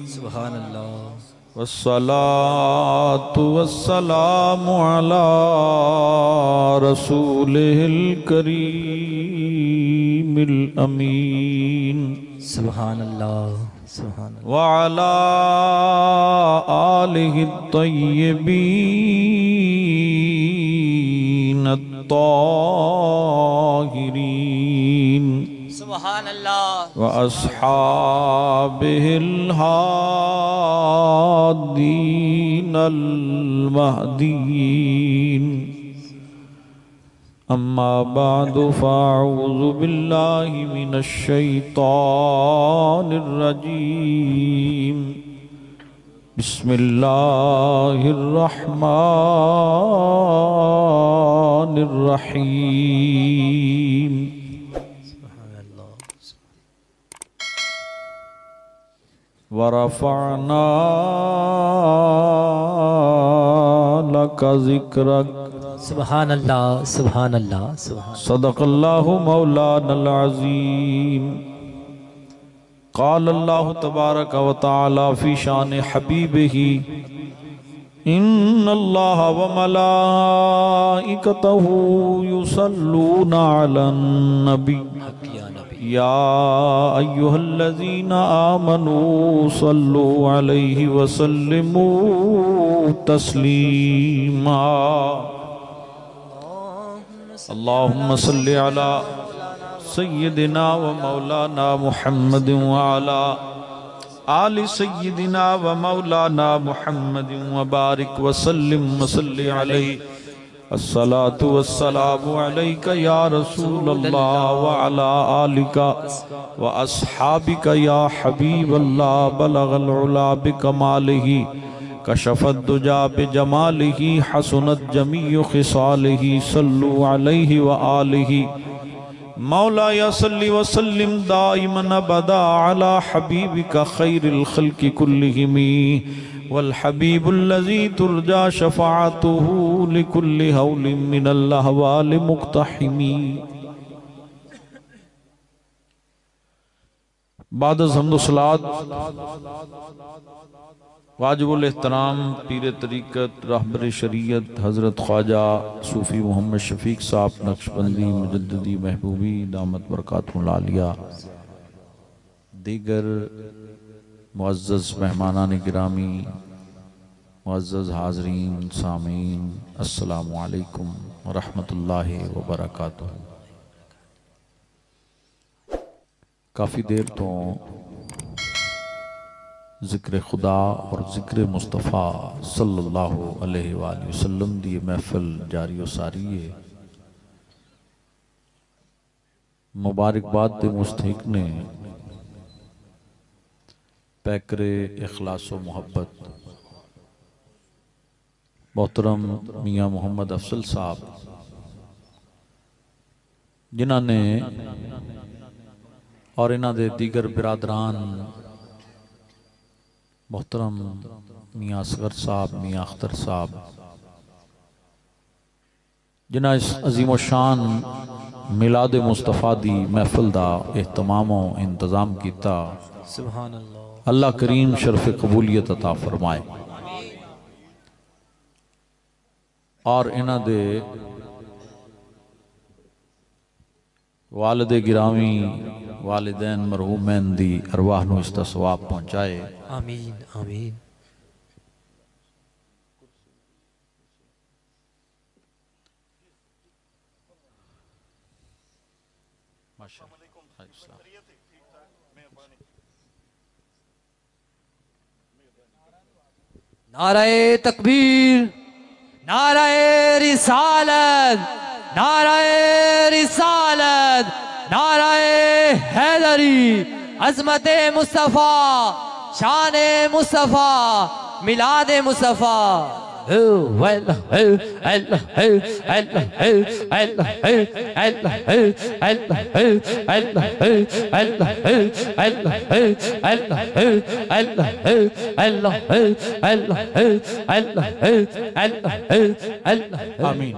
سبحان اللہ والصلاة والسلام على رسوله الكريم الأمين سبحان اللہ سبحان اللہ وعلى آله الطيبين الطاهرين سبحان اللہ وأصحابه الهادين المهديين أما بعد فأعوذ بالله من الشيطان الرجيم بسم الله الرحمن الرحيم ورفعنا لك ذكرك سبحان اللہ سبحان اللہ سبحان صدق الله مولانا العظيم قال الله تبارك وتعالى في شان حبيبه إن الله وملائكته يصلون على النبي يا أيها الذين آمنوا صلوا عليه وسلموا تسليما اللهم صل على سيدنا ومولانا محمد وعلى آل سيدنا ومولانا محمد وبارك وسلم وصل عليه الصلاة والسلام عليك يا رسول الله وعلى آلك وأصحابك يا حبيب الله بلغ العلا بكماله كشف الدجى بجماله حسنت جميع خصاله صلوا عليه وآله مولاي صل وسلم دائما أبدا على حبيبك خير الخلق كلهم والحبيب الذي ترجى شفاعته لكل هول من الأهوال مقتحم بعد از حمد و صلاة واجب الاحترام پیر طریقت رہبر شریعت حضرت خواجہ صوفی محمد شفیق صاحب نقشبندی مجددی محبوبی دامت برکاتہ العالیہ دیگر معزز مہمانان گرامی معزز حاضرین سامعین السلام علیکم ورحمۃ اللہ وبرکاتہ کافی دیر تو ذکر خدا اور ذکر مصطفیٰ صلی اللہ علیہ وآلہ وسلم دی محفل جاری و ساری ہے مبارکباد دے مستحق نے پیکر اخلاص و محبت محترم میاں محمد افضل صاحب جنہاں نے اور انہاں دے دیگر برادران محترم میاں اصغر صاحب میاں اختر صاحب جنہاں اس عظیم و شان میلاد مصطفیٰ دی محفل دا اہتمام و انتظام کیتا سبحان اللہ اللہ کریم شرف قبولیت عطا فرمائے اور انہاں دے والد گرامی والدین مرحومین دی ارواح نو اس دا ثواب پہنچائے آمین آمین نعرہ تکبیر نعرہ رسالت نعرہ رسالت نعرہ حیدری عظمت مصطفیٰ شان مصطفیٰ میلاد مصطفیٰ آمین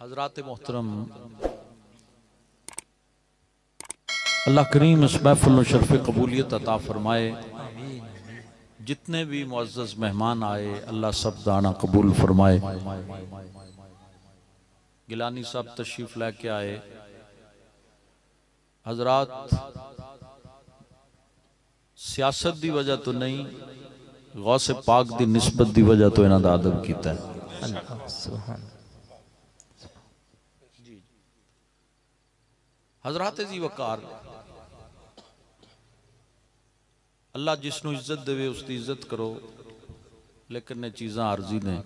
حضرات محترم اللہ کریم اس محفل و شرف قبولیت عطا فرمائے. جتنے بھی معزز مہمان آئے اللہ سب دانا قبول فرمائے. گیلانی صاحب تشریف لے کے آئے. حضرات سیاست دی وجہ تو نہیں، غوث پاک دی نسبت دی وجہ تو انہاں دا ادب کیتا ہے. حضرات ذی وقار، اللہ جس نو عزت دے اس دی عزت کرو، لیکن نے چیزاں عارضی نے.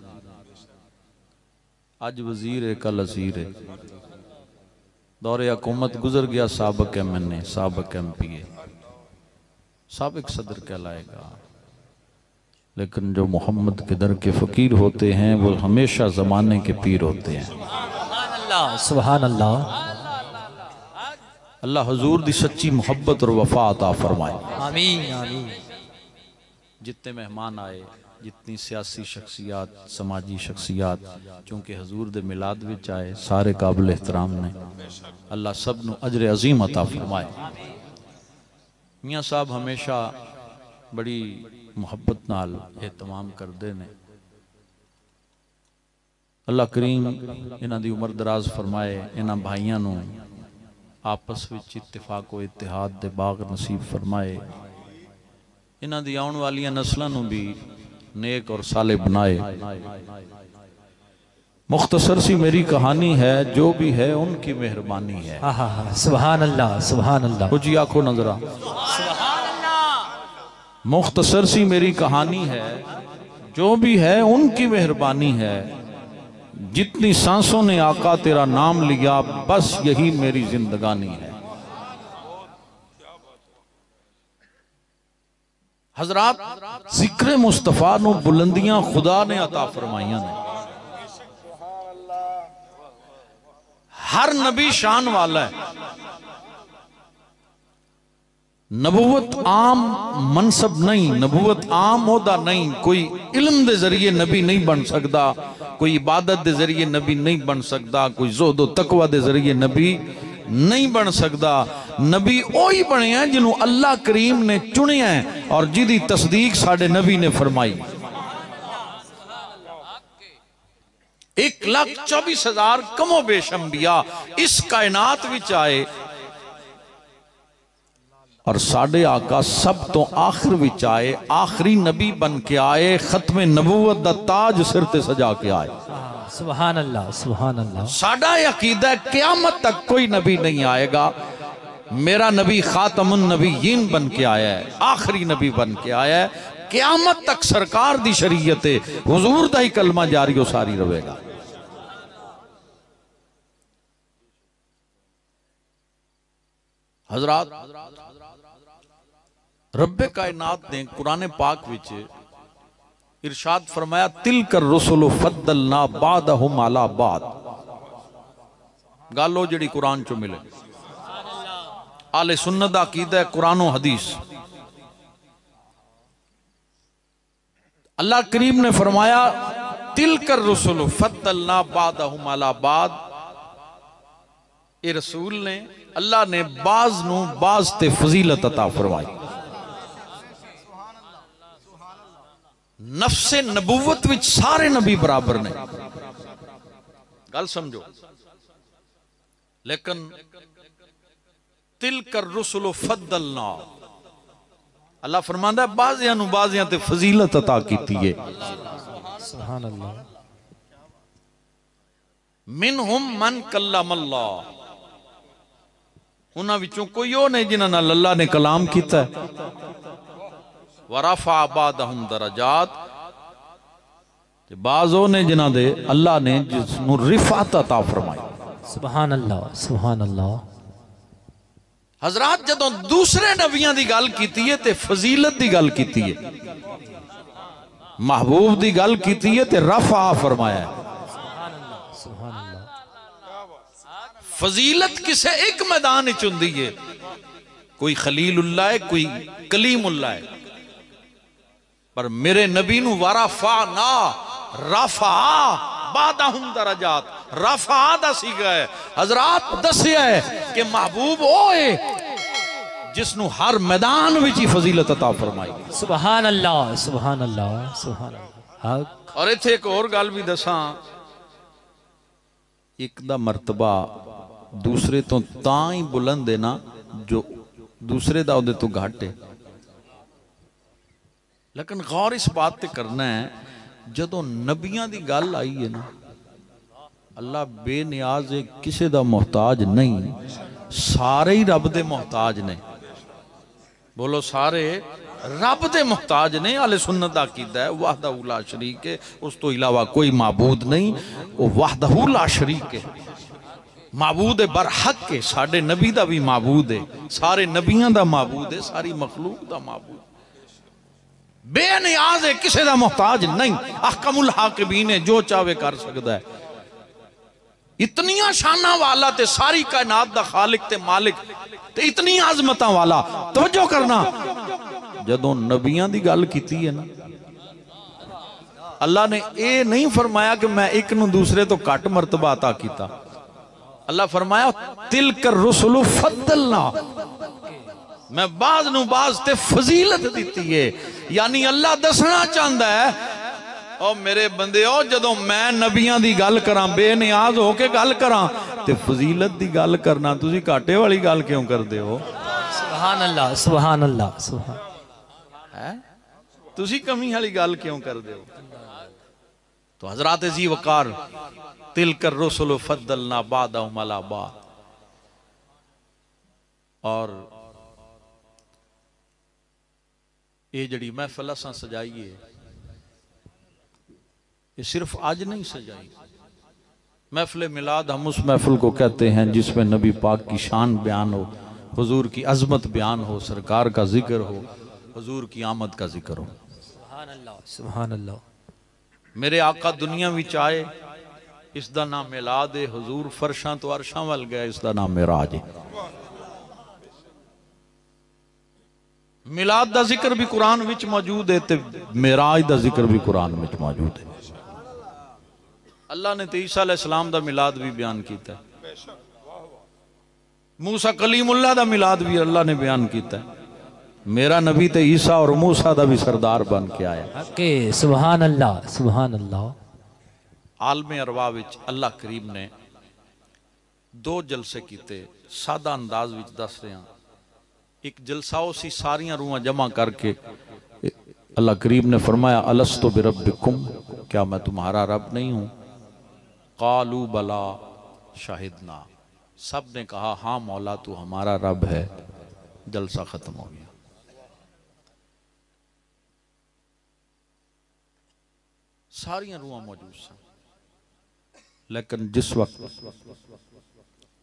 آج وزیر ہے، کل اسیر ہے. دور حکومت گزر گیا، سابق ایم این اے، سابق ایم پی اے، سابق صدر کہلائے گا. لیکن جو محمد کے در کے فقیر ہوتے ہیں وہ ہمیشہ زمانے کے پیر ہوتے ہیں. سبحان اللہ. اللہ حضور دی سچی محبت اور وفا عطا فرمائے. آمین آمین. جتنے مہمان آئے، جتنی سیاسی شخصیات، سماجی شخصیات، چونکہ حضور دے میلاد وچ آئے، سارے قابل احترام نے. اللہ سب نو اجر عظیم عطا فرمائے. میاں صاحب ہمیشہ بڑی محبت نال اہتمام کردے نے. اللہ کریم انہاں دی عمر دراز فرمائے. انہاں بھائیاں نو آپس وچ اتفاق و اتحاد دے باغ نصیب فرمائے. انہاں دی آن والیاں نسلاں نو بھی نیک اور صالح بنائے. مختصر سی میری کہانی ہے، جو بھی ہے ان کی مہربانی ہے. سبحان اللہ سبحان اللہ. کچھ آنکھوں نظرہ. مختصر سی میری کہانی ہے، جو بھی ہے ان کی مہربانی ہے. جتنی سانسوں نے آقا تیرا نام لیا، بس یہی میری زندگانی ہے. حضرات ذکر مصطفیٰ نو بلندیاں خدا نے عطا فرمائیاں نے. ہر نبی شان والا ہے. نبوت عام منصب نہیں، نبوت عام عہدہ نہیں. کوئی علم دے ذریعے نبی نہیں بن سکتا، کوئی عبادت دے ذریعے نبی نہیں بن سکتا، کوئی زہد و تقوی دے ذریعے نبی نہیں بن سکتا. نبی وہی بنے ہیں جنہوں اللہ کریم نے چنے ہیں اور جدی تصدیق ساڑھے نبی نے فرمائی. 1,24,000 کم و بیش انبیاء اس کائنات وچ آئے، اور ساڑھے آقا سب تو آخر وچ آئے. آخری نبی بن کے آئے، ختم نبوت دا تاج سر تے سجا کے آئے. سبحان اللہ سبحان اللہ. ساڑھا عقیدہ ہے قیامت تک کوئی نبی نہیں آئے گا. میرا نبی خاتم النبیین بن کے آیا ہے، آخری نبی بن کے آیا ہے. قیامت تک سرکار دی شریعت ہے، حضور دا ہی کلمہ جاری و ساری رہے گا. حضرات رب کائنات نے قرآن پاک وچ ارشاد فرمایا تلک الرسل فضلنا بعضهم علی بعض. گالو جڑی قرآن چو ملے. اہل سنت دا عقیدہ ہے قرآن و حدیث. اللہ کریم نے فرمایا تلک الرسل فضلنا بعضهم علی بعض. اے رسول نے، اللہ نے بعض نو بعض تے فضیلت عطا فرمائی. نفس نبوت وچ سارے نبی برابر نے، گل سمجھو. لیکن تلک الرسل فضلنا، اللہ فرماندا ہے بعضیاں نو بعضیاں تے فضیلت عطا کیتی ہے. سبحان اللہ. منہم من کلم اللہ، انہاں وچوں کوئی او نہیں جنہاں نال اللہ نے کلام کیتا ہے. ورفع بعضهم درجات، بعض او نے جنہاں دے اللہ نے جس نو رفعت عطا فرمائی. سبحان اللہ سبحان اللہ. حضرات جدوں دوسرے نبیاں دی گل کیتی ہے تے فضیلت دی گل کیتی ہے، محبوب دی گل کیتی ہے تے رفع فرمایا ہے. سبحان اللہ. فضیلت کسے ایک میدان چندی ہے، کوئی خلیل اللہ ہے، کوئی کلیم اللہ ہے. پر میرے نبی نو ورفعنا، رفع بعضهم درجات، رفع دا سیگا ہے. حضرات دسیا ہے کہ محبوب ہوئے جس نو ہر میدان وچ ہی فضیلت عطا فرمائی. سبحان اللہ سبحان اللہ سبحان اللہ. حق. اور ایتھے ایک اور گل بھی دساں، ایک دا مرتبہ دوسرے تو تاں ہی بلند ہے نا جو دوسرے دا اودے تو گھٹ ہے. لیکن غور اس بات تے کرنا ہے جدوں نبیاں دی گل آئی ہے نا، اللہ بے نیاز ہے، کسے دا محتاج نہیں، سارے ہی رب دے محتاج نے. بولو سارے رب دے محتاج نے. اہل سنت دا عقیدہ ہے وحدہ لا شریک ہے، اس تو علاوہ کوئی معبود نہیں، وہ وحدہ لا شریک ہے، معبود برحق ہے. ساڈے نبی دا بھی معبود ہے، سارے نبیاں دا معبود ہے، ساری مخلوق دا معبود، بے نیاز ہے، کسے دا محتاج نہیں، احکم الحاکمین ہے، جو چاہے کر سکتا ہے. اتنیاں شانہ والا تے ساری کائنات دا خالق تے مالک تے اتنی عظمتاں والا. توجہ کرنا، جدوں نبیاں دی گل کیتی ہے نا، اللہ نے اے نہیں فرمایا کہ میں ایک نو دوسرے تو کٹ مرتبہ عطا کیتا. اللہ فرمایا تلک الرسل فضلنا، میں بعض نو بعض تے فضیلت دیتی ہے. یعنی اللہ دسنا چاہتا ہے او میرے بندے او جدوں میں نبیاں دی گل کراں بے نیاز ہو کے گل کراں تے فضیلت دی گل کرنا تسی کاٹے والی گل کیوں کر دے ہو؟ سبحان اللہ سبحان اللہ سبحان. تسی کمی والی گل کیوں کر دے ہو؟ تو حضرات ذی وقار تلک الرسل فضلنا بعضهم علی بعض. اور یہ جڑی محفل اساں سجائیے یہ صرف آج نہیں سجائی. محفل میلاد ہم اس محفل کو کہتے ہیں جس میں نبی پاک کی شان بیان ہو، حضور کی عظمت بیان ہو، سرکار کا ذکر ہو، حضور کی آمد کا ذکر ہو. سبحان اللہ سبحان اللہ. میرے آقا دنیا وچ آئے، اس دا نام میلاد ہے. حضور فرشاں تو عرشاں ول گئے، اس دا نام معراج ہے. میلاد دا ذکر بھی قرآن وچ موجود ہے تے معراج دا ذکر بھی قرآن وچ موجود ہے. اللہ نے تے عیسیٰ علیہ السلام دا میلاد بھی بیان کیتا ہے، موسیٰ کلیم اللہ دا میلاد بھی اللہ نے بیان کیتا ہے. میرا نبی تے عیسیٰ اور موسیٰ دا بھی سردار بن کے آیا. حق. سبحان اللہ سبحان اللہ. عالم ارواح وچ اللہ کریم نے 2 جلسے کیتے، سادہ انداز وچ دس رہے ہیں. ایک جلسہ اسی ساریاں روحاں جمع کر کے اللہ کریم نے فرمایا الستو بربکم، کیا میں تمہارا رب نہیں ہوں؟ قالوا بلا شاہدنا، سب نے کہا ہاں مولا تو ہمارا رب ہے. جلسہ ختم ہو گیا. ساریاں روحاں موجود سن، لیکن جس وقت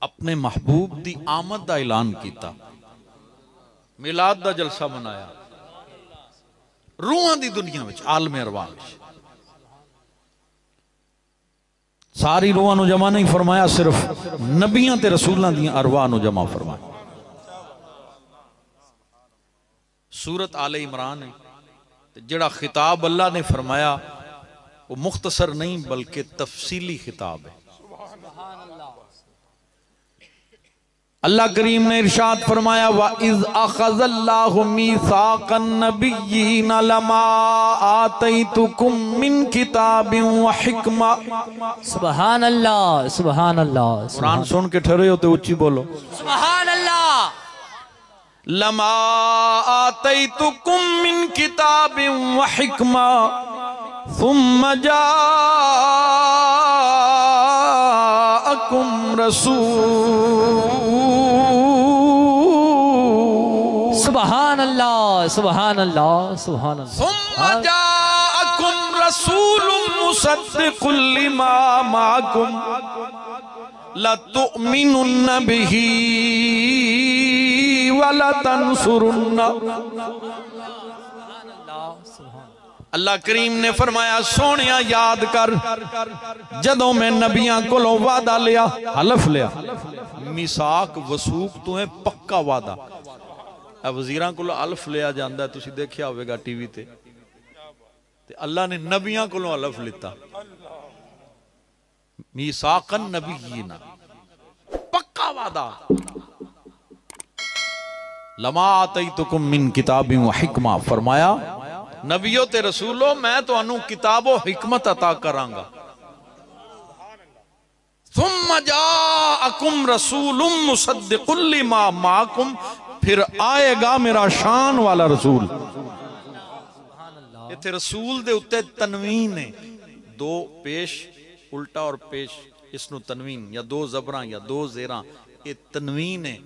اپنے محبوب دی آمد دا اعلان کیتا، میلاد دا جلسہ منایا، روحاں دی دنیا وچ عالم ارواح وچ ساری روحاں نو جمع نہیں فرمایا، صرف نبیاں تے رسولاں دی ارواح نو جمع فرمایا. سورت آل عمران ہے، جڑا خطاب اللہ نے فرمایا وہ مختصر نہیں بلکہ تفصیلی خطاب ہے. اللہ کریم نے ارشاد فرمایا وَإِذْ أَخَذَ اللَّهُ مِيثَاقَ النَّبِيِّينَ لَمَا آتَيْتُكُم مِّن كِتَابٍ وَحِكْمَةٍ. سبحان اللہ سبحان اللہ. قرآن سن کے ٹھہرے ہوتے اچھی بولو. سبحان اللہ. لَمَا آتَيْتُكُم مِّن كِتَابٍ وَحِكْمَةٍ ثُمَّ جَاءَكُمْ رَسُولٌ. سبحان اللہ سبحان اللہ سبحان اللہ. ثم جاءكم رسول مصدق لما معكم لتؤمنن به ولتنصرن. اللہ کریم نے فرمایا سونیا یاد کر جدوں میں نبیاں کو وعدہ لیا، حلف لیا، میثاق وثوق تو ہے پکا وعدہ. وزیراں کو حلف لیا جاندہ ہے، تسی دیکھیا ہوئے گا ٹی وی تے، اللہ نے نبیاں کو حلف لیتا، میثاقاً نبیینا، پکا وعدہ. لما آتیتکم من کتاب و حکمہ، فرمایا نبیوں تے رسولوں میں تو انہوں کتاب و حکمت عطا کرانگا. ثم جاءکم رسول مصدق لما معکم، پھر آئے گا میرا شان والا رسول. یہ تھے رسول دے اتے تنوین ہے، دو پیش الٹا اور پیش، اس نو تنوین، یا دو زبراں یا دو زیراں، یہ تنوین ہے.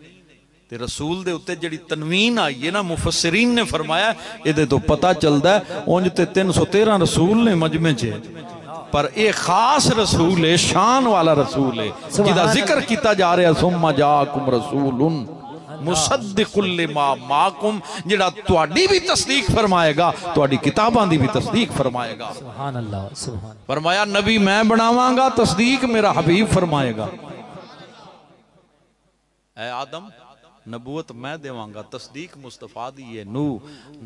تے رسول دے اتے جڑی تنوین آئی ہے نا، مفسرین نے فرمایا یہ دے تو پتہ چلدا ہے اونج تے 313 رسول نے مجمع چے، پر ایک خاص رسول ہے، شان والا رسول ہے جدا ذکر کیتا جا رہا ہے. ثم جاءکم رسول مصدق لما معکم، جڑا تواڈی بھی تصدیق فرمائے گا، تواڈی کتاباں دی بھی تصدیق فرمائے گا. سبحان اللہ سبحان. فرمایا نبی میں بناواں گا، تصدیق میرا حبیب فرمائے گا. اے آدم نبوت میں دیواں گا، تصدیق مصطفیٰ دیئے. نو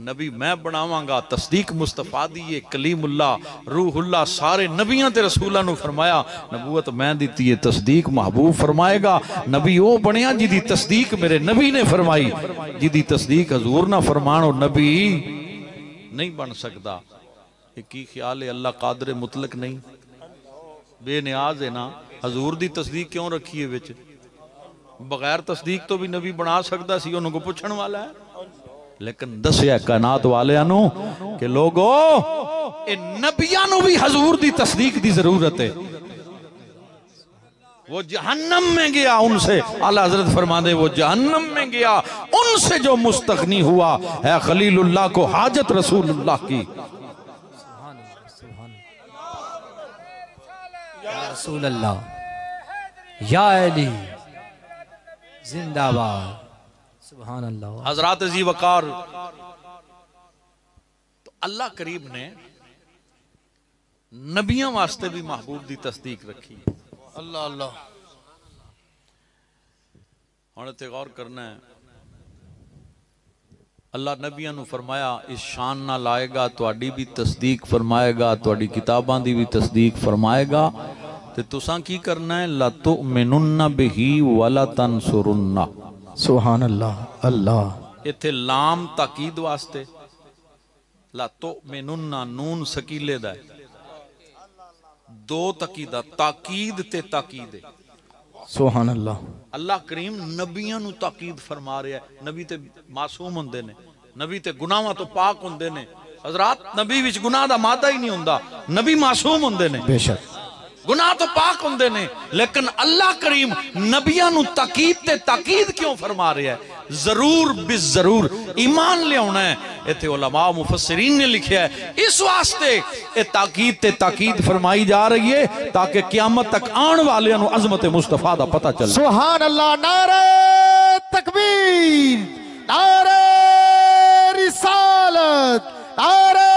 نبی میں بناواں گا، تصدیق مصطفیٰ دیئے. کلیم اللہ روح اللہ سارے نبیاں تے رسولہ نو فرمایا نبوت میں دیتی ہے، تصدیق محبوب فرمائے گا. نبی او بنیا جی دی تصدیق میرے نبی نے فرمائی، جی دی تصدیق حضور نہ فرمانو نبی نہیں بن سکتا. ایک ہی خیال ہے اللہ قادر مطلق نہیں، بے نیاز ہے نا. حضور دی تصدیق کیوں رکھی ہے وچ؟ بغیر تصدیق تو بھی نبی بنا سکتا سی، انہوں کو پوچھن والا ہے. لیکن دسیا کائنات والے انہوں کہ لوگو اے نبیانوں بھی حضور دی تصدیق دی ضرورت ہے. وہ جہنم میں گیا ان سے، اعلیٰ حضرت فرما دے وہ جہنم میں گیا ان سے جو مستغنی ہوا ہے خلیل اللہ کو حاجت رسول اللہ کی. یا رسول اللہ، یا علی زندہ باد. سبحان اللہ. حضرات ذی وقار، تو اللہ کریم نے نبیوں واسطے بھی محبوب دی تصدیق رکھی. اللہ اللہ. ہن تے غور کرنا ہے، اللہ نبیوں نو فرمایا اس شان نہ لائے گا تواڈی بھی تصدیق فرمائے گا، تواڈی کتاباں دی بھی تصدیق فرمائے گا. تے تساں کی کرنا ہے؟ لَتُؤْمِنُنَّ بِهِ وَلَتَنْصُرُنَّ. سبحان اللہ. اللہ ایتھے لام تاکید واسطے، لَتُؤْمِنُنَّ نون سکیلے دا ہے، دو تاکیدہ، تاکید تے تاکید ہے. سبحان اللہ. اللہ کریم نبیوں نو تاکید فرما رہا ہے. نبی تے معصوم ہوندے نے، نبی تے گناہاں تو پاک ہوندے نے. حضرات نبی وچ گناہ دا مادہ ہی نہیں ہوندا، نبی معصوم ہوندے نے، بے شک گناہ تو پاک ہوندے نے. لیکن اللہ کریم نبیوں نو تاکید تے تاکید کیوں فرما رہا ہے؟ ضرور بالضرور ایمان لے ہونا ہے. ایتھے علماء مفسرین نے لکھیا ہے اس واسطے اے تاکید تے تاکید فرمائی جا رہی ہے تاکہ قیامت تک آن والے انو عظمت مصطفیٰ دا پتہ چل. سبحان اللہ. نعرہ تکبیر، نعرہ رسالت، نعرہ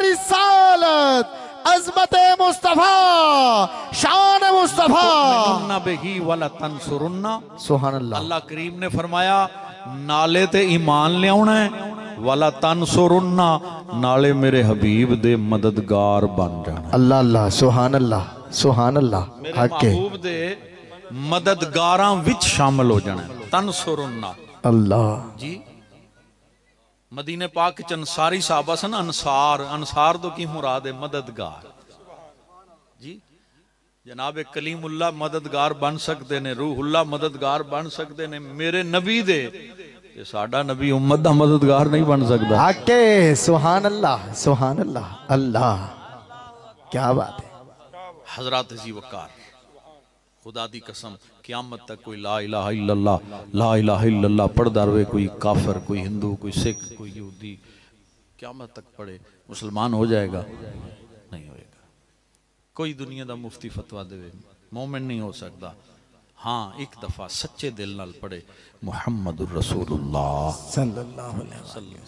رسالت، عظمت مصطفیٰ، شان مصطفیٰ. تُؤْمِنُنَّ بِهِ وَلَتَنْصُرُنَّ. سبحان اللہ. اللہ کریم نے فرمایا نالے تے ایمان لے آنا ہے، وَلَا تَنْصُرُنَّ نالے میرے حبیب دے مددگار بن جانا. اللہ اللہ. سبحان اللہ. سبحان اللہ. میرے حق ہے. محبوب دے مددگاراں وچ شامل ہو جانا ہے. تنصرُنَّ اللہ جی. مدینہ پاک چ انصاری صحابہ سن، انصار، انصار تو کی مراد ہے؟ مددگار. جی جناب کلیم اللہ مددگار بن سکتے نے، روح اللہ مددگار بن سکتے نے، میرے نبی دے کہ ساڈا نبی امت دا مددگار نہیں بن سکتا. حق ہے. سبحان اللہ. سبحان اللہ. اللہ کیا بات ہے. حضرات ذی وقار، خدا دی قسم قیامت تک کوئی لا الہ الا اللہ، لا الہ الا اللہ پڑھدا رہے، کوئی کافر، کوئی ہندو، کوئی سکھ، کوئی یہودی قیامت تک پڑھے مسلمان ہو جائے گا؟ نہیں ہوئے گا. کوئی دنیا دا مفتی فتویٰ دے مومن نہیں ہو سکتا. ہاں ایک دفعہ سچے دل نال پڑھے محمد الرسول اللہ صلی اللہ علیہ وسلم.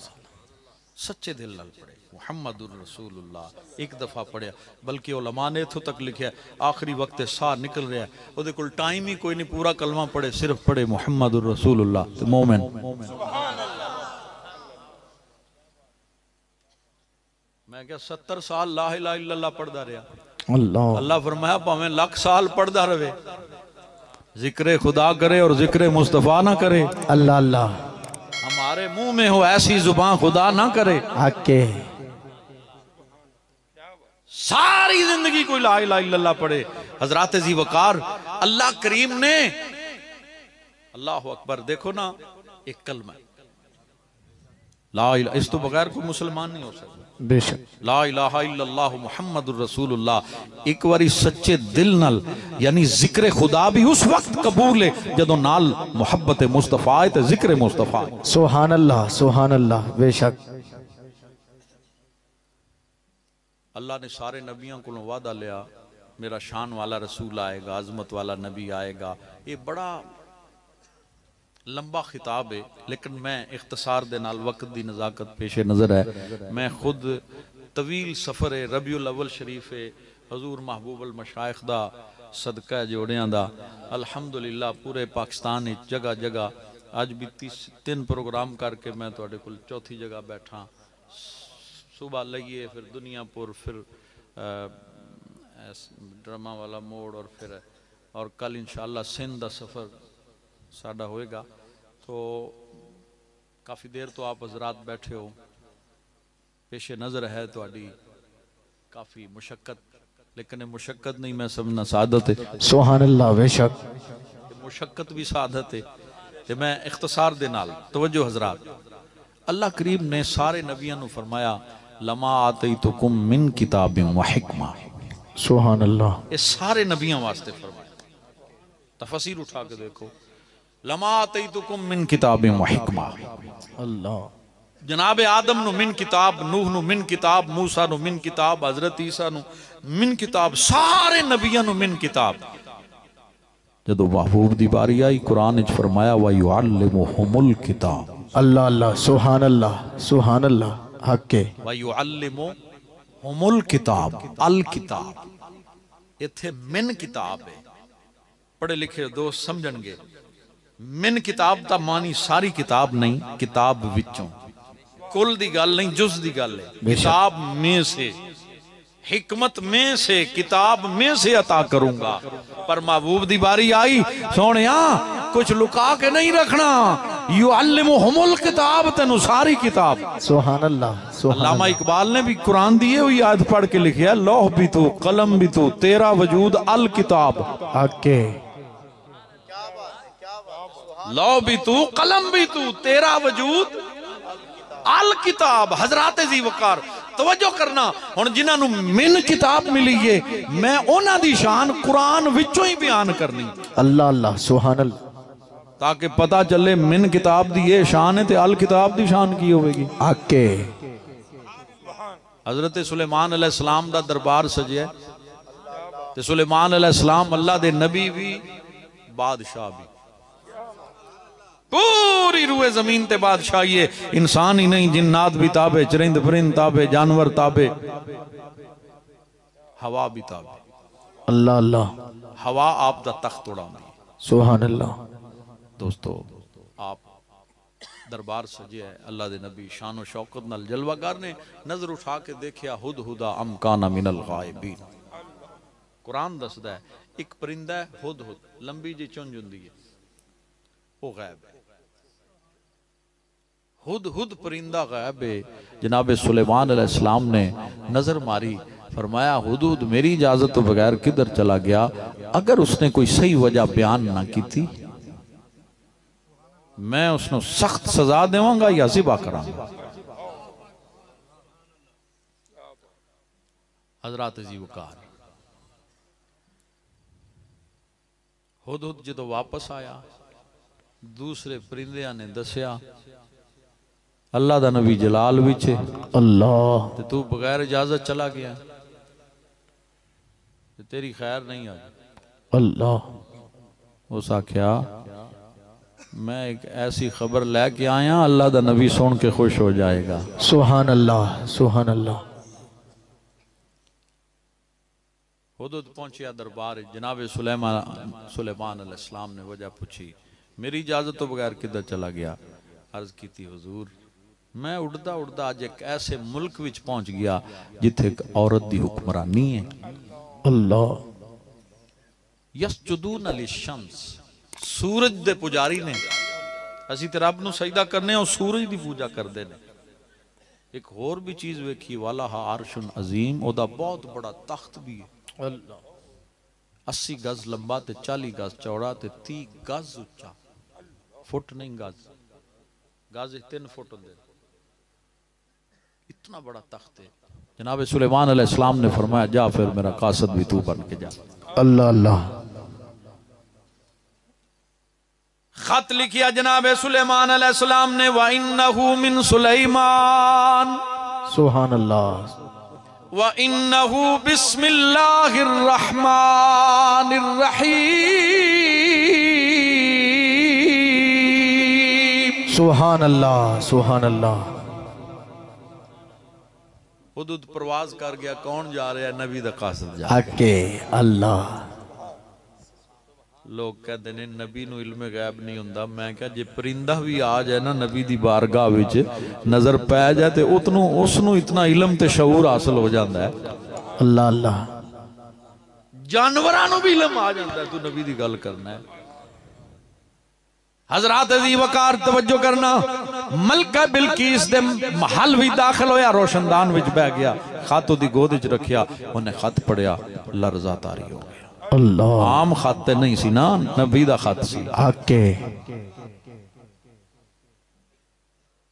سچے دل نال پڑھے محمد الرسول اللہ. ایک دفعہ پڑھیا، بلکہ علماء نے اتھوں تک لکھیا آخری وقت ساہ نکل رہا ہے، وہ دے کل ٹائم ہی کوئی نہیں، پورا کلمہ پڑھے، صرف پڑھے محمد الرسول اللہ تو مومن. میں کہا 70 سال لا الہ الا اللہ پڑھدا رہا. اللہ اللہ فرمایا پاویں لاکھ سال پڑھدا رہے، ذکر خدا کرے اور ذکر مصطفیٰ نہ کرے. اللہ اللہ. تمہارے منہ میں ہو ایسی زبان خدا نہ کرے. حق کے ساری زندگی کوئی لا الہ الا اللہ پڑھے. حضرات ذی وقار اللہ کریم نے اللہ اکبر دیکھو نا ایک کلمہ لا الہ, اس تو بغیر کوئی مسلمان نہیں ہو سکتا. بے شک لا الہ الا اللہ محمد الرسول اللہ. ایک واری سچے دل نال یعنی ذکر خدا بھی اس وقت قبول ہے جدو نال محبت مصطفیٰ ہے تے ذکر مصطفیٰ ہے. سبحان اللہ سبحان اللہ. بے شک اللہ نے سارے نبیوں کو وعدہ لیا میرا شان والا رسول آئے گا, عظمت والا نبی آئے گا. یہ بڑا لمبا خطاب ہے لیکن میں اختصار دے نال وقت دی نزاکت پیش نظر ہے. میں خود طویل سفر ہے ربیع الاول شریف ہے حضور محبوب المشائخ دا صدقہ جوڑیاں دا الحمدللہ پورے پاکستان جگہ جگہ آج بھی 3 پروگرام کر کے میں تو اڈے کل چوتھی جگہ بیٹھا. صبح لئیے پھر دنیا پور پھر ڈرامہ والا موڑ اور کل انشاءاللہ سندھ دا سفر ساڈا ہوئے گا. تو کافی دیر تو آپ حضرات بیٹھے ہو پیش نظر ہے تو اڈی کافی مشقت لیکن مشقت نہیں میں سمجھنا سعادت ہے. سبحان اللہ. بے شک مشقت بھی سعادت ہے. کہ میں اختصار دے نال توجہ حضرات اللہ کریم نے سارے نبیوں نے فرمایا لما آتیتکم من کتاب و حکمہ. سبحان اللہ. یہ سارے نبیوں واسطے فرمایا. تفسیر اٹھا کے دیکھو لما آتیتکم من کتاب و حکمہ. اللہ جناب آدم نو من کتاب, نوح نو من کتاب, موسیٰ نو من کتاب, حضرت عیسیٰ نو من کتاب, سارے نبیوں نو من کتاب. جدو محبوب دی باری آئی قرآن اچ فرمایا وَيُعَلِّمُهُمُ الْكِتَابِ. اللہ اللہ. سبحان اللہ سبحان اللہ. حق کے وَيُعَلِّمُهُمُ الْكِتَابِ. الکتاب اتھے من کتاب ہے. پڑھے لکھے دوست سمجھن گے من کتاب تا معنی ساری کتاب نہیں, کتاب وچوں کل دی گل نہیں جز دی گل ہے. کتاب میں سے حکمت میں سے کتاب میں سے عطا کروں گا. پر محبوب دی باری آئی سونیاں کچھ لکا کے نہیں رکھنا. یعلمہم الکتاب تینو ساری کتاب. سبحان اللہ سبحان علامہ اللہ. اقبال نے بھی قرآن دیئے ہوئی آیت پڑھ کے لکھیا لوح بھی تو قلم بھی تو تیرا وجود الکتاب. حق کے لوح بھی تو قلم بھی تو تیرا وجود الکتاب. حضرات ذی وقار توجہ کرنا ہن جنہاں نو من کتاب ملی ہے میں انہاں دی شان قرآن وچوں ہی بیان کرنی اللہ اللہ. سبحان اللہ. تاکہ پتا چلے من کتاب دی یہ شان ہے تے الکتاب دی شان کی ہوئے گی. حق کے حضرت سلیمان علیہ السلام دا دربار سجے تے سلیمان علیہ السلام اللہ دے نبی بھی بادشاہ بھی. پوری روئے زمین تے بادشاہی ہے. انسان ہی نہیں جنات بھی تابے, چرند پرند تابے, جانور تابے, ہوا بھی تابے. اللہ اللہ. ہوا آپ دا تخت اڑا دی. سبحان اللہ. دوستو آپ دربار سجے ہے اللہ دے نبی شان و شوقت نال جلوہ گر نے نظر اٹھا کے دیکھیا ہد ہدا ام کانا من الغائبین. قرآن دسدا ہے ایک پرندہ ہے ہد ہد لمبی جی چونج ہوندی ہے وہ غائب ہے. ہد ہد پرندہ غائب ہے. جناب سلیمان علیہ السلام نے نظر ماری فرمایا ہد ہد میری اجازت تو بغیر کدھر چلا گیا. اگر اس نے کوئی صحیح وجہ بیان نہ کی تھی میں اس نے سخت سزا دیواں گا یا ذبح کراں گا. حضرات ذی وقار ہد ہد جدو واپس آیا دوسرے پرندیاں نے دسیا اللہ دا نبی جلال وچے اللہ. تے تو بغیر اجازت چلا گیا تے تیری خیر نہیں آئی. اللہ. اس آکھیا میں ایک ایسی خبر لے کے آیا اللہ دا نبی سن کے خوش ہو جائے گا. سبحان اللہ سبحان اللہ. حدود پہنچیا دربار جناب سلیمان علیہ السلام نے وجہ پوچھی میری اجازت تو بغیر کدھر چلا گیا. عرض کی تھی حضور میں اڑتا اڑتا آج ایک ایسے ملک وچ پہنچ گیا جتھے ایک عورت دی حکمرانی ہے. اللہ. یسجدون للشمس سورج دے پجاری نے اسی تے رب نو سجدہ کرنے اور سورج دی پوجا کردے نے ایک اور بھی چیز ویکھی والا عرش عظیم او دا بہت بڑا تخت بھی ہے 80 گز لمبا تے 40 گز چوڑا تے 30 گز اونچا فٹ نہیں گز 3 فٹ ہوندے اتنا بڑا تخت ہے جناب سلیمان علیہ السلام نے فرمایا جا پھر میرا قاصد بھی تو بن کے جا اللہ اللہ خط لکھیا جناب سلیمان علیہ السلام نے وَإِنَّهُ مِن سُلَيْمَانَ سبحان اللہ وَإِنَّهُ بِسْمِ اللَّهِ الرَّحْمَنِ الرَّحِيمِ سبحان اللہ سبحان اللہ حدود پرواز کر گیا کون جا رہا ہے نبی دا قاصد جا اکے اللہ لوگ کہتے ہیں نبی نو علم غیب نہیں ہوندہ میں کہا جے پرندہ بھی آ جائے نا نبی دی بارگاہ وچ نظر پہ جائے تے اس نو اتنا علم تے شعور حاصل ہو جاندہ ہے اللہ اللہ جانورانو بھی علم آ جاندہ ہے تو نبی دی گل کرنا ہے حضرات عزیز وقار توجہ کرنا ملکہ بلقیس دے محل بھی داخل ہویا روشندان وچ بہ گیا خاتو دی گود وچ رکھیا انہیں خط پڑھیا لرزہ تاری ہو گیا اللہ عام خط نہیں سی نا نبی دا خط سی اکے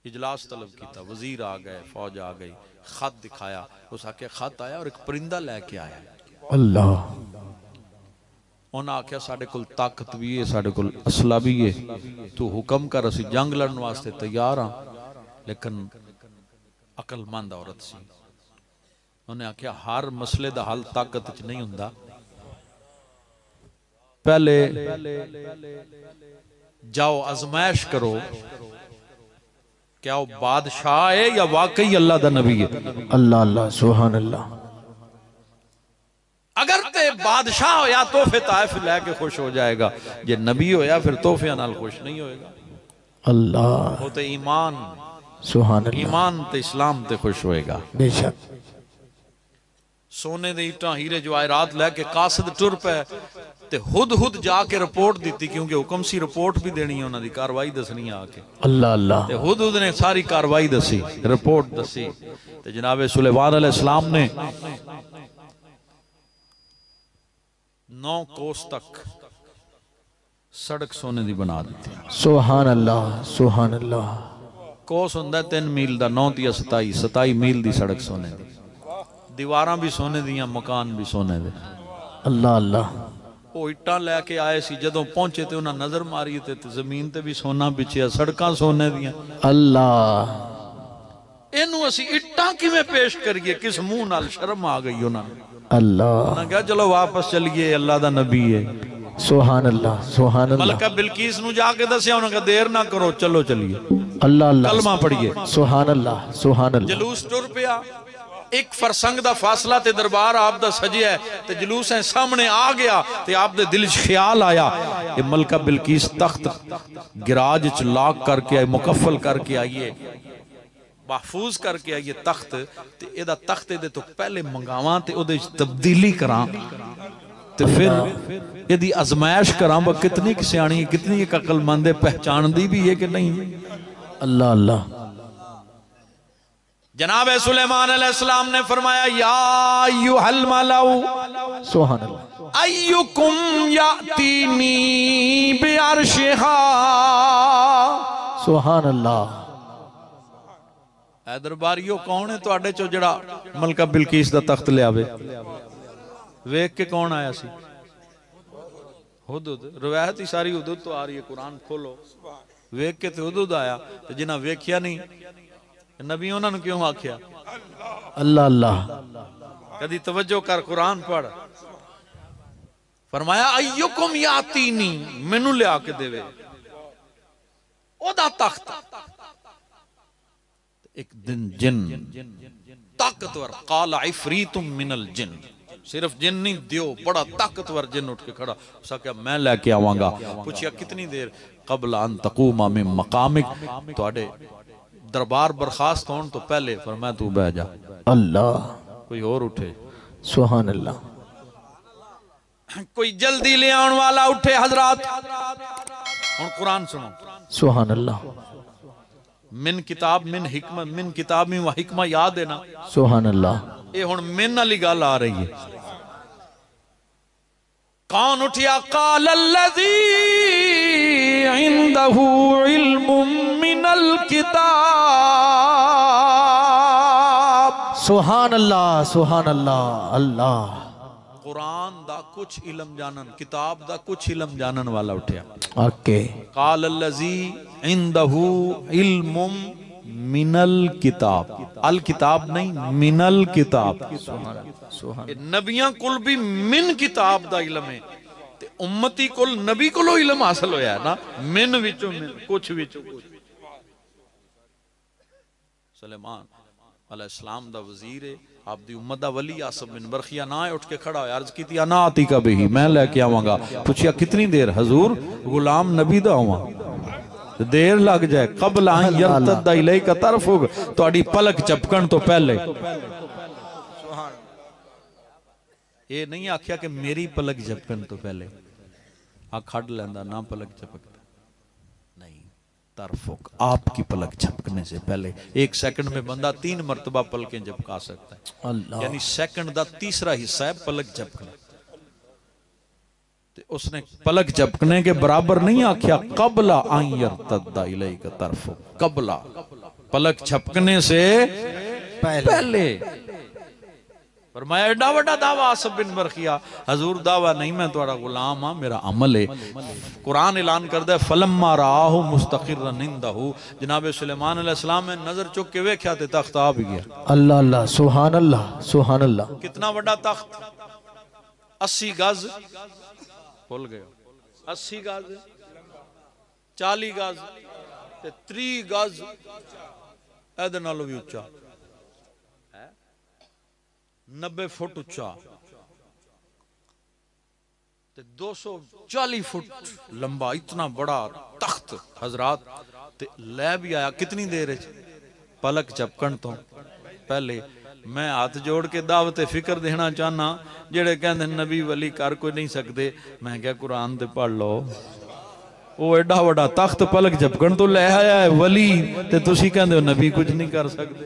اجلاس طلب کیتا وزیر آ گئے فوج آ گئی خط دکھایا اس آکے خط آیا اور ایک پرندہ لے کے آیا اللہ انہاں آکھیا ساڑھے کل طاقت بھی ہے ساڑھے کل اسلحہ بھی ہے تو حکم کر اسی جنگ لڑن واسطے تیار ہاں لیکن عقل مند عورت سی انہیں آکھیا ہر مسئلے دا حل طاقت وچ نہیں ہوندا پہلے جاؤ ازمائش کرو کیا وہ بادشاہ ہے یا واقعی اللہ دا نبی ہے اللہ اللہ سبحان اللہ اگر تے بادشاہ ہو یا تحفے طائف لے کے خوش ہو جائے گا یہ نبی ہو یا پھر تحفے نال خوش نہیں ہوئے گا اللہ وہ تے ایمان سبحان اللہ ایمان تے اسلام تے خوش ہوئے گا بے شک سونے دے اٹھاں ہیرے جواہرات لے کے قاصد ٹر پہ تے ہد جا کے رپورٹ دیتی کیونکہ حکم سی رپورٹ بھی دینی ہے انہاں دی کاروائی دسنی آ کے اللہ اللہ تے ہد نے ساری کاروائی دسی رپورٹ دسی تے جناب سلیمان علیہ السلام نے 9 کوس تک سڑک سونے دی بنا دیتی سبحان اللہ سبحان اللہ کوس ہوندہ 3 میل دا 9 تیا 27 میل دی سڑک سونے دی دیواراں بھی سونے دیاں مکان بھی سونے دے اللہ اللہ وہ اٹھاں لے کے آئے سی جدوں پہنچے تے انہاں نظر ماری تے زمین تے بھی سونا بچیا سڑکاں سونے دیاں اللہ اینو اسی اٹھاں کی میں پیش کریے کس منہ نال شرم آ گئی انہاں اللہ انہاں کہا چلو واپس چلیے اللہ دا نبی ہے سبحان اللہ سبحان اللہ ملکہ بلقیس نو جا کے دسیا انہاں کہا دیر نہ کرو چلو چلیے اللہ اللہ کلمہ پڑھیے سبحان اللہ سبحان اللہ جلوس ٹر پیا ایک فرسنگ دا فاصلہ تے دربار آپ دا سجیا ہے تے جلوس ہیں سامنے آ گیا تے آپ دے دل خیال آیا کہ ملکہ بلقیس تخت گراج چ لاک کر کے آئیے مکفل کر کے آئیے محفوظ کر کے آئیے تخت تے ایدہ تخت دے تو پہلے منگاواں تے او دے تبدیلی کران تے پھر یہ دی ازمائش کران با کتنی کسیانی کتنی ایک عقل مندے پہچان دی بھی ہے کہ نہیں اللہ اللہ جناب سلیمان علیہ السلام نے فرمایا یا ایوہ الملو سبحان اللہ ایکم یاتینی بعرشہا سبحان اللہ اے درباریو کون ہے تو اڈے چو جڑا ملکہ بلقیس دا تخت لے آوے ویک کے کون آیا سی حدود روایت ہی ساری حدود تو آ رہی ہے قرآن کھولو ویک کے تے حدود آیا تو جنہ ویکیا نہیں نبی انہوں نے کیوں آکھیا اللہ اللہ کدی توجہ کر قرآن پڑھ فرمایا ایوکم یاتینی منو لے آکے دے وے او دا تخت ایک دن جن طاقتور قال عفریتم من الجن صرف جن نہیں دیو بڑا طاقتور جن اٹھ کے کھڑا اسا کہا میں لے کے آواں گا پوچھیا کتنی دیر قبل ان تقوم من مقامک تو اڈے دربار برخاست ہون تو پہلے فرمایا تو بہ جا اللہ کوئی اور اٹھے سبحان اللہ کوئی جلدی لے آن والا اٹھے حضرات اور قرآن سنو سبحان اللہ من کتاب من حکمت من کتاب میں وہ حکمہ یاد ہے نا سبحان اللہ اے ہن من علی گل آ رہی ہے کون اٹھیا قال الذی عنده علم من الکتاب سبحان اللہ سبحان اللہ اللہ قرآن دا کچھ علم جانن کتاب دا کچھ علم جانن والا اٹھیا اوکے قال الذی عنده علم من الکتاب الکتاب نہیں من الکتاب نبیاں کل بھی من کتاب دا علم ہے تے امتی کل نبی کلو علم حاصل ہویا ہے نا من وچوں من کچھ وچوں سلیمان علیہ السلام دا وزیر ہے آپ دی امت دا ولی آصف بن برخیہ نہ اٹھ کے کھڑا ہویا عرض کی تھی انا آتی کا بھی میں لے کے آواں گا پوچھیا کتنی دیر حضور غلام نبی دا ہوا دیر لگ جائے قبل آئیں یرتد الیک کا طرف ہوگا تو اڑی پلک چپکن تو پہلے یہ نہیں آکھیا کہ میری پلک چپکن تو پہلے کھڑ لیندہ نہ پلک چپکتا نہیں طرفک آپ کی پلک چپکنے سے پہلے 1 سیکنڈ میں بندہ 3 مرتبہ پلکیں چپکا سکتا ہے اللہ یعنی سیکنڈ دا تیسرا حصہ ہے پلک چپکنا اس نے پلک چپکنے کے برابر نہیں آکھیا قبل ان یرتد الیک طرفک قبل پلک چپکنے سے پہلے فرمایا ایڈا وڈا دعویٰ آصف بن برخیہ حضور دعویٰ نہیں میں تھوڑا غلام ہاں میرا عمل ہے قرآن اعلان کردہ ہے فلما رآہ مستقرا عندہ جناب سلیمان علیہ السلام میں نظر چک کے ویکھیا تے تخت آ بھی گیا اللہ اللہ سبحان اللہ سبحان اللہ کتنا وڈا تخت 80 گز بھول گئے 80 گز 40 گز 30 گز ایدھے نالو بھی اچھا 90 فٹ اچھا 240 فٹ لمبا اتنا بڑا تخت حضرات لے بھی آیا کتنی دیر ہے پلک چپکن تو پہلے میں ہاتھ جوڑ کے دعوت فکر دینا چاہنا جڑے کہندے نبی ولی کر کوئی نہیں سکتے میں کہا قرآن تے پڑھ لو وہ ایڈا وڈا تخت پلک چپکن تو لے آیا ہے ولی تے تسی کہندے ہو نبی کچھ نہیں کر سکتے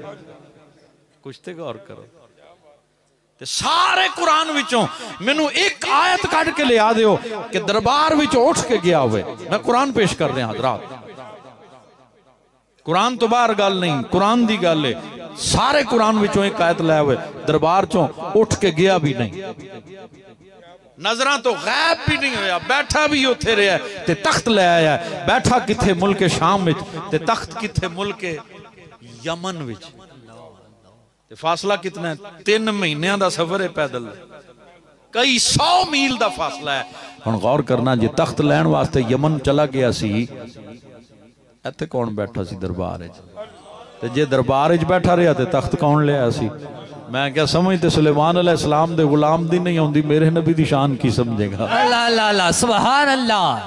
کچھ تے غور کرو سارے قرآن وچوں مینوں ایک آیت کٹ کے لے آ دیو کہ دربار وچوں اٹھ کے گیا ہوئے میں قرآن پیش کر رہے ہیں حضرات قرآن تو باہر گل نہیں قرآن دی گل ہے سارے قرآن وچوں ایک آیت لے ہوئے دربار چوں اٹھ کے گیا بھی نہیں نظراں تو غائب بھی نہیں ہویا بیٹھا بھی ہوتے رہے تے تخت لے آیا ہے بیٹھا کتھے ملک شام وچ تے تخت کتھے ملک یمن وچ فاصلہ کتنا ہے 3 مہینیاں دا سفر ہے پیدل کئی 100 میل دا فاصلہ ہے ہن غور کرنا جی تخت لین واسطے یمن چلا گیا سی ایتھے کون بیٹھا سی دربار وچ تے جے دربار وچ بیٹھا رہیا تے تخت کون لے آیا سی میں کیا سمجھتے سلیمان علیہ السلام دے غلام دی نہیں ہوندی میرے نبی دی شان کی سمجھے گا اللہ اللہ اللہ سبحان اللہ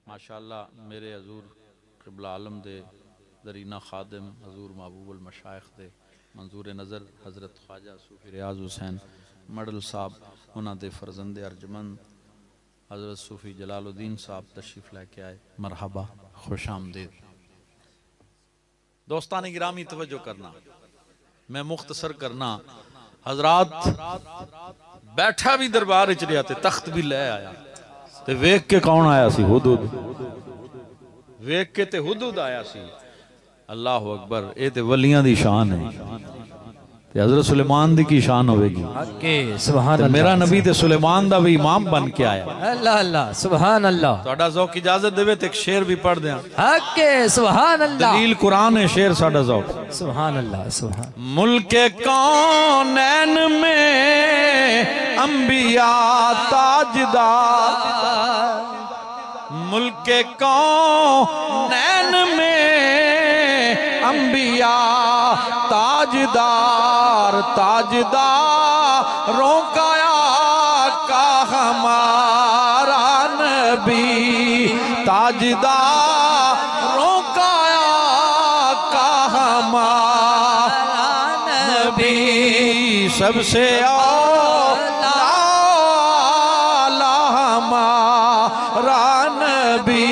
ماشاءاللہ میرے حضور قبلہ عالم دے درینہ خادم حضور محبوب المشائخ دے منظور نظر حضرت خواجہ صوفی ریاض حسین مڈل صاحب انہاں دے فرزند ارجمند حضرت صوفی جلال الدین صاحب تشریف لے کے آئے مرحبا خوش آمدید دوستان گرامی توجہ کرنا میں مختصر کرنا حضرات بیٹھا بھی دربار اچھ رہا تے تخت بھی لے آیا تے ویک کے کون آیا سی حدود ویک کے تے حدود آیا سی اللہ اکبر اے تے ولیاں دی شان ہے تے حضرت سلیمان دی کی شان ہوئے گی حقے سبحان تے اللہ میرا نبی تے سلیمان دا بھی امام بن کے آیا اللہ اللہ سبحان اللہ ساڈا ذوق اجازت دے تے ایک شعر بھی پڑھ دیاں حقے سبحان اللہ دلیل قرآن ہے شعر ساڈا ذوق سبحان اللہ سبحان ملک کونین میں انبیاء تاجدار ملک کونین میں انبیاء تاجدار تاجداروں کا آقا ہمارا نبی تاجداروں کا آقا ہمارا نبی سب سے اولا ہمارا نبی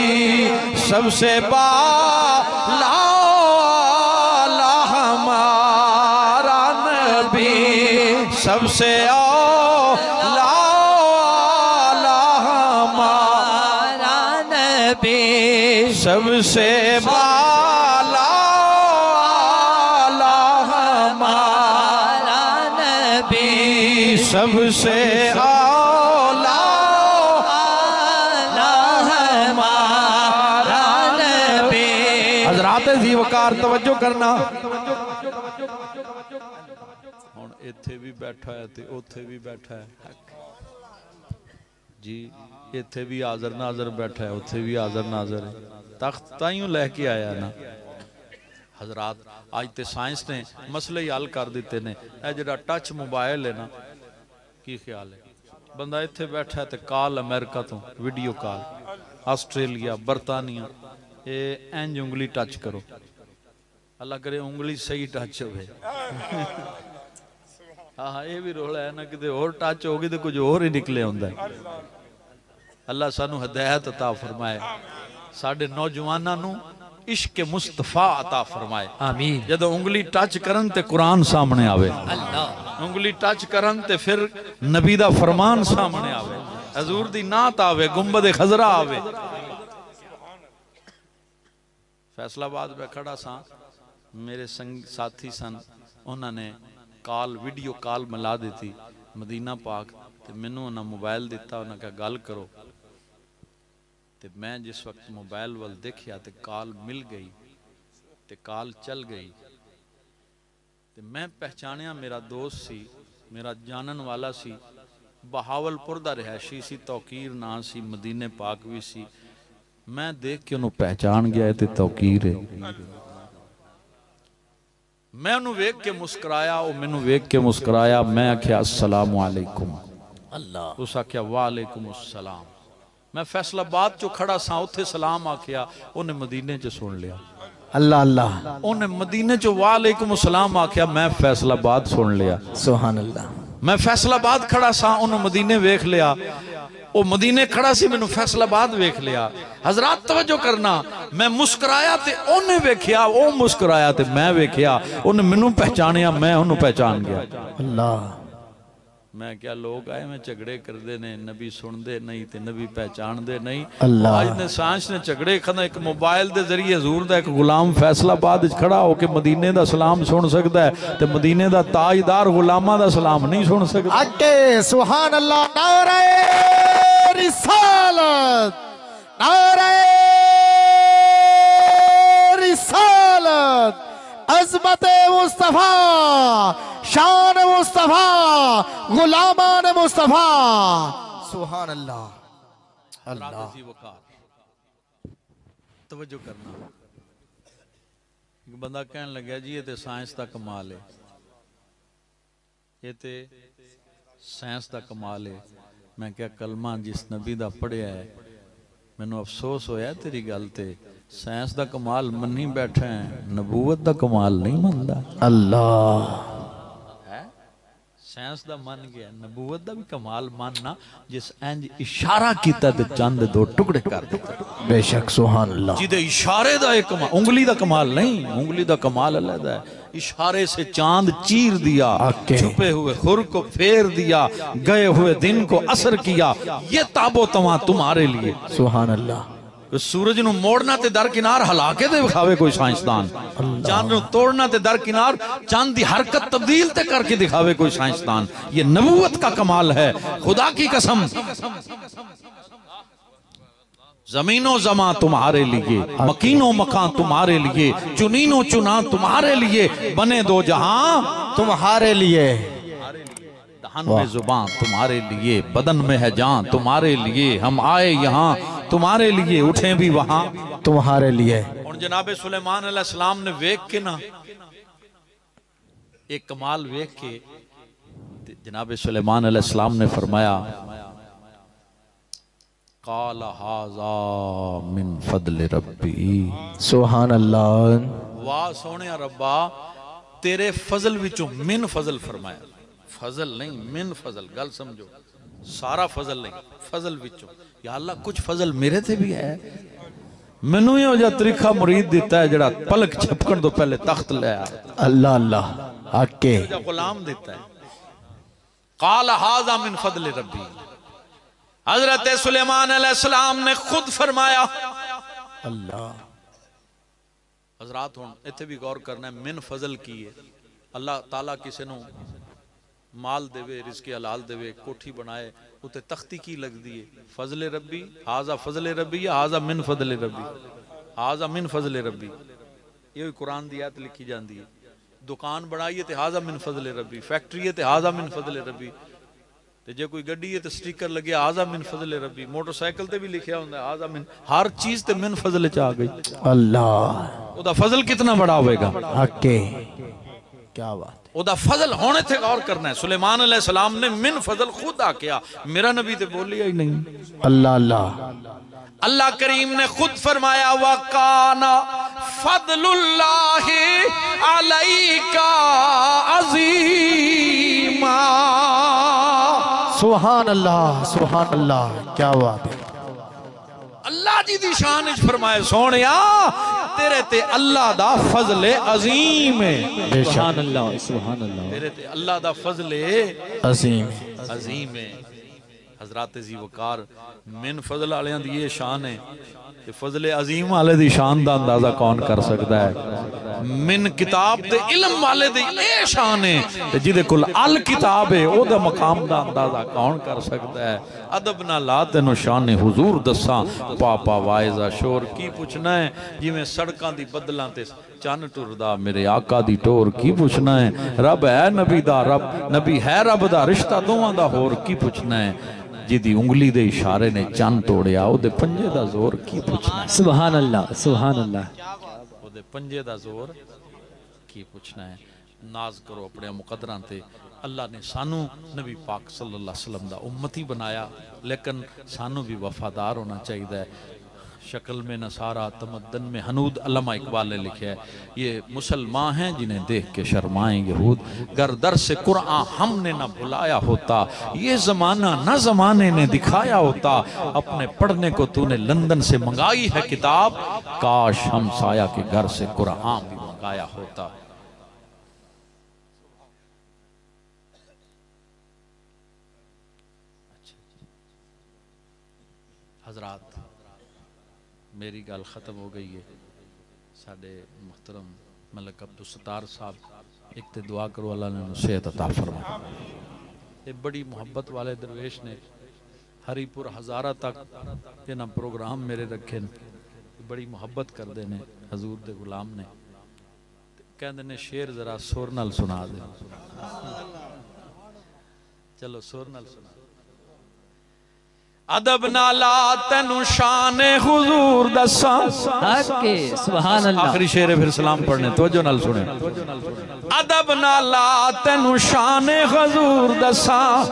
سب سے بالا ہمارا نبی سب سے اولا ہمارا نبی سب سے بالا ہمارا نبی سب سے اولا ہمارا نبی حضرات ذی وقار توجہ کرنا ہن ایتھے بھی بیٹھا ہے تے اوتھے بھی بیٹھا ہے جی ایتھے بھی حاضر ناظر بیٹھا ہے اوتھے بھی حاضر ناظر ہے تخت تائیوں لے کے آیا نا حضرات آج تے سائنس نے مسئلے ہی حل کر دیتے نے اے جڑا ٹچ موبائل ہے نا کی خیال ہے بندہ ایتھے بیٹھا ہے تے کال امریکہ تو ویڈیو کال آسٹریلیا برطانیہ اے اینج انگلی ٹچ کرو اللہ کرے انگلی صحیح ٹچ ہوئے ہاں یہ بھی رولا ہے نا کہ اور ٹچ ہوگی تو کچھ اور ہی نکلے ہوندہ ہے اللہ سانو ہدایت عطا فرمائے ساڑھے نوجوانہ نو عشق مصطفیٰ عطا فرمائے آمین جدو انگلی ٹچ کرن تے قرآن سامنے آوے اللہ انگلی ٹچ کرن تے پھر نبی دا فرمان سامنے آوے حضور دی نعت آوے گنبد خضرہ آوے فیصلہ آباد میں کھڑا سا میرے ساتھی سن انہوں نے کال ویڈیو کال ملا دیتی مدینہ پاک تے منوں انہوں موبائل دیتا انہوں نے کہا گل کرو تے میں جس وقت موبائل وال دیکھیا تے کال مل گئی تے کال چل گئی تے میں پہچانیا میرا دوست سی میرا جانن والا سی بہاول پور دا رہائشی سی توقیر نا سی مدینہ پاک بھی سی میں دیکھ کے انہوں پہچان گیا ہے تے توقیر ہے میں انہوں ویک کے مسکرایا او میں انہوں ویک کے مسکرایا میں کہا السلام علیکم اللہ اسا کہا وعلیکم السلام میں فیصلہ بات جو کھڑا سا اتھے سلام آکھیا انہیں مدینے جو سن لیا اللہ اللہ انہیں مدینے جو وعلیکم السلام آکھیا میں فیصلہ بات سن لیا سبحان اللہ میں فیصلہ بات کھڑا سا انہیں مدینے ویکھ لیا او مدینے کھڑا سی میں نے فیصلہ بات ویکھ لیا حضرات توجہ کرنا میں مسکرایا تے انہیں ویکھیا او مسکرایا تے میں ویکھیا انہیں منوں پہچانیا میں انہوں پہچان گیا اللہ میں کیا لوگ آئے میں چگڑے کر دے نے نبی سن دے نہیں تے نبی پہچان دے نہیں اللہ آج نے سانچ نے چگڑے کھنا ایک موبائل دے ذریعے حضور دا ایک غلام فیصلہ بعد کھڑا ہو کہ مدینے دا سلام سن سکتا ہے تے مدینے دا تاجدار غلامہ دا سلام نہیں سن سکتا اکے سبحان اللہ نعرہ رسالت نعرہ رسالت عظمت مصطفیٰ شان مصطفیٰ غلامان مصطفیٰ سبحان اللہ اللہ توجہ کرنا ایک بندہ کہنے لگیا جی یہ تے سائنس دا کمال ہے یہ تے سائنس دا کمال ہے میں کیا کلمہ جس نبی دا پڑھیا ہے میں نو افسوس ہویا تیری گلتے سائنس دا کمال منی بیٹھے ہیں نبوت دا کمال نہیں مندہ اللہ سائنس دا من گیا نبوت دا بھی کمال ماننا جس اینج اشارہ کیتا دے چاند دو ٹکڑے کر دیتا بے شک سبحان اللہ جی دے اشارے دا ایک کمال انگلی دا کمال نہیں انگلی دا کمال اللہ دا ہے اشارے سے چاند چیر دیا چھپے ہوئے خور کو پھیر دیا گئے ہوئے دن کو اثر کیا یہ تاب و تواں تمہارے لیے سبحان اللہ سورج نو موڑنا تے در کنار ہلا کے دے دکھاوے کوئی سائنسدان، چاند نو توڑنا تے در کنار چاند دی حرکت تبدیل تے کر کے دکھاوے کوئی سائنسدان. یہ نبوت کا کمال ہے. خدا کی قسم زمین و زمان تمہارے لیے، مکین و مکان تمہارے لیے، چنین و چنان تمہارے لیے، بنے دو جہاں تمہارے لیے، دہن میں زبان تمہارے لیے، بدن میں ہے جان تمہارے لیے، ہم آئے یہاں تمہارے لیے، اٹھیں بھی وہاں تمہارے لیے. اور جناب سلیمان علیہ السلام نے ویک کے نا ایک کمال ویک کے جناب سلیمان علیہ السلام نے فرمایا قال ھذا من فضل ربی. سبحان اللہ. واہ سونے ربا تیرے فضل وچوں من فضل فرمایا، فضل نہیں من فضل. گل سمجھو، سارا فضل نہیں، فضل وچوں. یا اللہ کچھ فضل میرے تھے بھی ہے. منو یہ ہو جا طریقہ مرید دیتا ہے جڑا پلک چھپکن تو پہلے تخت لے آیا. اللہ اللہ آکے غلام دیتا ہے. قال ھذا من فضل ربی. حضرت سلیمان علیہ السلام نے خود فرمایا. اللہ حضرات ہوں ایتھے بھی غور کرنا ہے، من فضل کی ہے. اللہ تعالیٰ کسے نو مال دے وے، رزق حلال دے وے، کوٹھی بنائے، اتے تختی کی لگ دیئے فضل ربی. ھذا فضل ربی یا ھذا من فضل ربی؟ ھذا من فضل ربی. یہ قرآن دی آیت لکھی جاندی ہے. دکان بنائیے تے ھذا من فضل ربی، فیکٹری ہے تے ھذا من فضل ربی، تے جے کوئی گڈی ہے تے سٹیکر لگیا ھذا من فضل ربی، موٹر سائیکل تے بھی لکھیا ہوندا ہے ھذا من. ہر چیز تے من فضل چ آ گئی. اللہ او دا فضل کتنا بڑا ہوئے گا. آکے کیا بات. او دا فضل ہونے تھے غور کرنا ہے. سلیمان علیہ السلام نے من فضل خود آ کیا. میرا نبی تے بولیا ہی نہیں. اللہ اللہ اللہ کریم نے خود فرمایا وَقَانَ فَضْلُ اللَّهِ عَلَيْكَ عَظِيمًا. سبحان اللہ سبحان اللہ کیا بات ہے. اللہ جی دی شان اچ فرمائے سونیا تیرے تے اللہ دا فضل عظیم ہے. سبحان اللہ سبحان اللہ. تیرے تے اللہ دا فضل عظیم عظیم ہے. حضرات ذی وقار من فضل آلیاں دی یہ شان ہے کہ فضل عظیم والے دی شان دا اندازہ کون کر سکتا ہے. من کتاب دے علم والے دی یہ شان ہے جیدے کل الکتاب ہے او دا مقام دا اندازہ کون کر سکتا ہے. ادب نہ لاتے نو شان حضور دساں پاپا وائزہ شور کی پوچھنا ہے جی میں سڑکاں دی بدلاں تے چان ٹردہ میرے آقا دی ٹور کی پوچھنا ہے. رب ہے نبی دا رب، نبی ہے رب دا رشتہ دوہاں دا ہور کی پوچھنا ہے. جی دی انگلی دے اشارے نے چان توڑیا او دے پنجے دا زور کی پوچھنا ہے. سبحان اللہ سبحان اللہ. او دے پنجے دا زور کی پوچھنا ہے. ناز کرو اپنے مقدران تے. اللہ نے سانو نبی پاک صلی اللہ علیہ وسلم دا امتی بنایا لیکن سانو بھی وفادار ہونا چاہیے ہے. شکل میں نصارہ تمدن میں حنود. علامہ اقبال نے لکھا ہے یہ مسلمان ہیں جنہیں دیکھ کے شرمائیں یہود. گر در سے قرآن ہم نے نہ بھلایا ہوتا، یہ زمانہ نہ زمانے نے دکھایا ہوتا. اپنے پڑھنے کو تو نے لندن سے منگائی ہے کتاب، کاش ہم سایہ کے گھر سے قرآن بھی منگایا ہوتا. حضرات میری گال ختم ہو گئی ہے. ساڑھے محترم ملک عبدالستار صاحب ایک تے دعا کرو اللہ نے صحت عطا فرمائے. یہ بڑی محبت والے درویش نے ہری پور ہزارہ تک یہ نا پروگرام میرے رکھے بڑی محبت کر دینے حضور دے غلام نے کہندے نے شیر ذرا سور نال سنا دے. چلو سور نال سنا. ادب نالا تینو شان حضور دساں. سبحان اللہ. آخری شعر ہے پھر سلام پڑھنے توجہ نال سنے. ادب نالا تینو شان حضور دساں،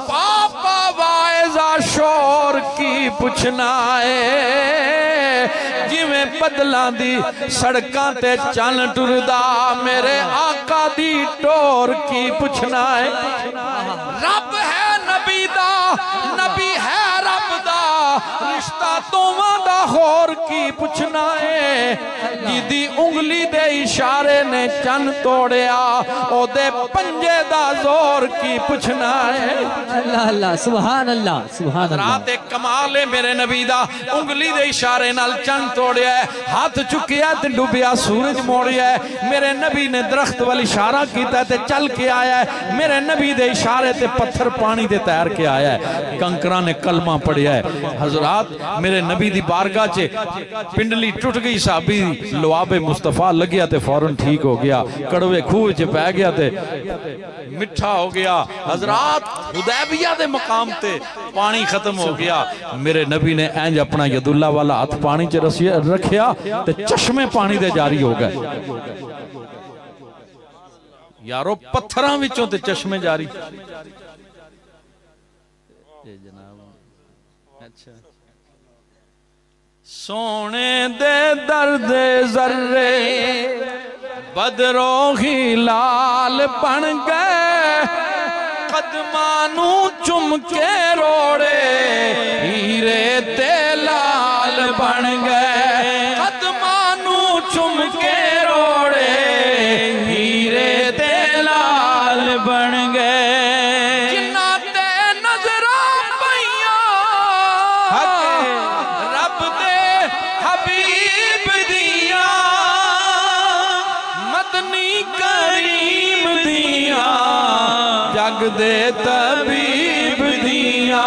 پاپا وائزہ شور کی پوچھنا ہے. جی میں بدلاں دی سڑکاں تے چان ٹردہ میرے آقا دی ٹور کی پوچھنا ہے. رب ہے نبی دا، نبی ہے رب دا، رشتہ توواں دا ہور کی پوچھنا ہے جیدی انگلی دے اشارے نے چن توڑیا او دے پنجے دا زور کی پوچھنا ہے اللہ اللہ سبحان اللہ سبحان اللہ رات ایک کمال ہے میرے نبی دا انگلی دے اشارے نال چن توڑیا ہے ہاتھ چکیا تے ڈوبیا سورج موڑیا ہے میرے نبی نے درخت والی اشارہ کیتا ہے تے چل کے آیا ہے میرے نبی دے اشارے تے پتھر پانی دے تیر کے آیا ہے کنکرہ نے کلمہ پڑھیا ہے حضرات میرے نبی دی بارگاہ چے پنڈلی ٹوٹ گئی صحابی لواب مصطفیٰ لگیا تے فوراں ٹھیک ہو گیا کڑوے کھوہ چے پہ گیا تے مٹھا ہو گیا حضرات حدیبیہ دے مقام تے پانی ختم ہو گیا میرے نبی نے اینج اپنا ید اللہ والا ہاتھ پانی چے رکھیا تے چشمے پانی دے جاری ہو گئے یارو پتھراں وچوں تے چشمے جاری سونے دے درد ذرے بدرو ہی لال بن گئے قدمانو چم کے روڑے ہیرے تے لال بن گئے قدمانو چم کے روڑے ہیرے تے لال بن گئے جنہ تے نظرہ پئیاں رب دے حبیب دیاں مدنی کریم دیاں جگ دے طبیب دیاں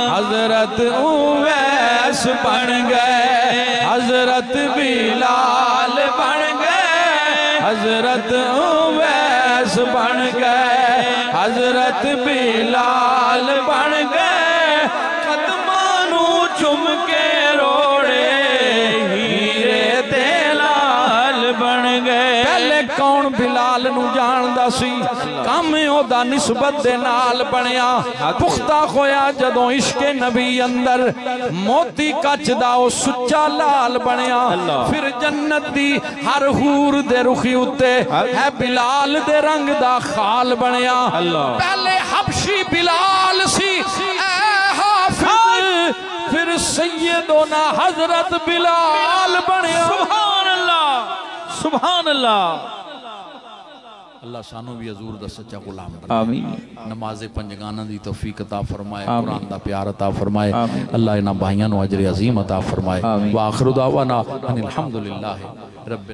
حضرت اویس بن گئے حضرت بلال بن گئے حضرت اویس بن گئے حضرت بلال بن گئے قدمانو چم کے روڑے ہیرے تے لال بن گئے پہلے کون بلال نو جاندہ سی کام او دا نسبت دے نال بنیا پختہ خویا جدوں عشق نبی اندر موتی کچ دا او سچا لال بنیا پھر جنت دی ہر حور دے رخی اتے ہے بلال دے رنگ دا خال بنیا پہلے حبشی بلال سی اے حافظ پھر سیدنا حضرت بلال بنیا سبحان اللہ سبحان اللہ اللہ سانو بھی حضور دا سچا غلام بنا آمین نماز پنجگانہ دی توفیق عطا فرمائے قرآن دا پیار عطا فرمائے اللہ انہاں بھائیاں نو اجر عظیم عطا فرمائے وآخر دعوانا ان الحمدللہ رب